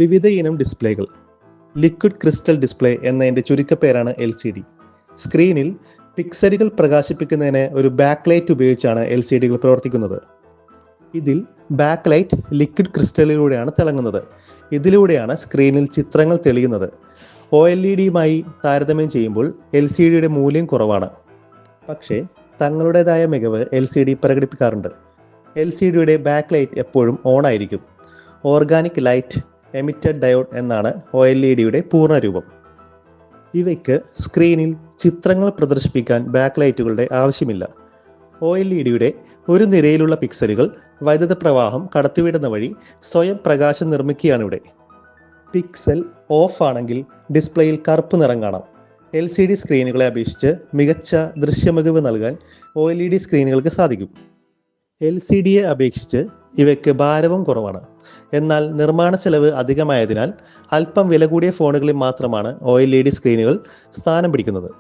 വിവിധ ഇനം ഡിസ്പ്ലേകൾ. Liquid crystal display എന്നതിൻ്റെ ചുരുക്കപ്പേരാണ് LCD. സ്ക്രീനിൽ പിക്സലുകൾ പ്രകാശിപ്പിക്കുന്നതിന് ഒരു ബാക്ക് ലൈറ്റ് ഉപയോഗിച്ചാണ് LCDകൾ പ്രവർത്തിക്കുന്നത്. ഇതിൽ ബാക്ക് ലൈറ്റ് ലിക്വിഡ് ക്രിസ്റ്റലിലൂടെയാണ് തിളങ്ങുന്നത്. ഇതിലൂടെയാണ് സ്ക്രീനിൽ ചിത്രങ്ങൾ തെളിയുന്നത്. OLEDയുമായി താരതമ്യം ചെയ്യുമ്പോൾ LCDയുടെ മൂല്യം കുറവാണ്. പക്ഷേ തങ്ങളുടേതായ മികവ് LCD പ്രകടിപ്പിക്കാറുണ്ട്. LCDയുടെ ബാക്ക് ലൈറ്റ് എപ്പോഴും ഓൺ ആയിരിക്കും. ഓർഗാനിക് ലൈറ്റ് എമിറ്റഡ് ഡയോഡ് എന്നാണ് OLEDയുടെ പൂർണ്ണരൂപം. ഇവയ്ക്ക് സ്ക്രീനിൽ ചിത്രങ്ങൾ പ്രദർശിപ്പിക്കാൻ ബാക്ക് ലൈറ്റുകളുടെ ആവശ്യമില്ല. OLEDയുടെ ഒരു നിരയിലുള്ള പിക്സലുകൾ വൈദ്യുത പ്രവാഹം കടത്തിവിടുന്ന വഴി സ്വയം പ്രകാശം നിർമ്മിക്കുകയാണിവിടെ. പിക്സൽ ഓഫ് ആണെങ്കിൽ ഡിസ്പ്ലേയിൽ കറുപ്പ് നിറം കാണാം. LCD സ്ക്രീനുകളെ അപേക്ഷിച്ച് മികച്ച ദൃശ്യമികവ് നൽകാൻ OLED സ്ക്രീനുകൾക്ക് സാധിക്കും. LCDയെ അപേക്ഷിച്ച് ഇവയ്ക്ക് ഭാരവും കുറവാണ്. എന്നാൽ നിർമ്മാണ ചെലവ് അധികമായതിനാൽ അല്പം വില കൂടിയ ഫോണുകളിൽ മാത്രമാണ് OLED സ്ക്രീനുകൾ സ്ഥാനം പിടിക്കുന്നത്.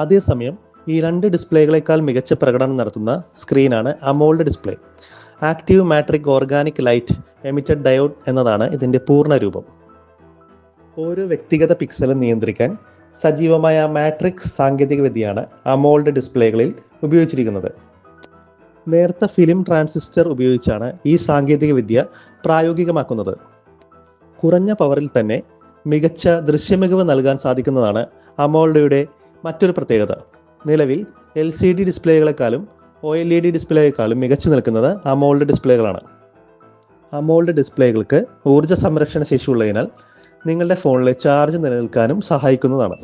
അതേസമയം ഈ രണ്ട് ഡിസ്പ്ലേകളെക്കാൾ മികച്ച പ്രകടനം നടത്തുന്ന സ്ക്രീനാണ് AMOLED display. Active matric organic light emitted diode എന്നതാണ് ഇതിൻ്റെ പൂർണ്ണരൂപം. ഓരോ വ്യക്തിഗത പിക്സലും നിയന്ത്രിക്കാൻ സജീവമായ മാട്രിക്സ് സാങ്കേതികവിദ്യയാണ് AMOLED ഡിസ്പ്ലേകളിൽ ഉപയോഗിച്ചിരിക്കുന്നത്. നേർത്ത ഫിലിം ട്രാൻസിസ്റ്റർ ഉപയോഗിച്ചാണ് ഈ സാങ്കേതികവിദ്യ പ്രായോഗികമാക്കുന്നത്. കുറഞ്ഞ പവറിൽ തന്നെ മികച്ച ദൃശ്യമികവ് നൽകാൻ സാധിക്കുന്നതാണ് AMOLEDയുടെ മറ്റൊരു പ്രത്യേകത. നിലവിൽ LCD ഡിസ്പ്ലേകളെക്കാളും OLED ഡിസ്പ്ലേയെക്കാളും മികച്ചു നിൽക്കുന്നത് AMOLED ഡിസ്പ്ലേകളാണ്. AMOLED ഡിസ്പ്ലേകൾക്ക് ഊർജ്ജ സംരക്ഷണ ശേഷി ഉള്ളതിനാൽ നിങ്ങളുടെ ഫോണിലെ ചാർജ് നിലനിൽക്കാനും സഹായിക്കുന്നതാണ്.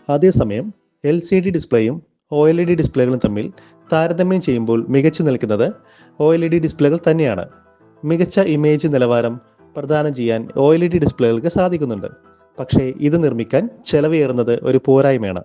അതേസമയം LCD ഡിസ്പ്ലേയും OLED ഡിസ്പ്ലേകളും തമ്മിൽ താരതമ്യം ചെയ്യുമ്പോൾ മികച്ചു നിൽക്കുന്നത് OLED ഡിസ്പ്ലേകൾ തന്നെയാണ്. മികച്ച ഇമേജ് നിലവാരം പ്രദാനം ചെയ്യാൻ OLED ഡിസ്പ്ലേകൾക്ക് സാധിക്കുന്നുണ്ട്. പക്ഷേ ഇത് നിർമ്മിക്കാൻ ചെലവേറുന്നത് ഒരു പോരായ്മയാണ്.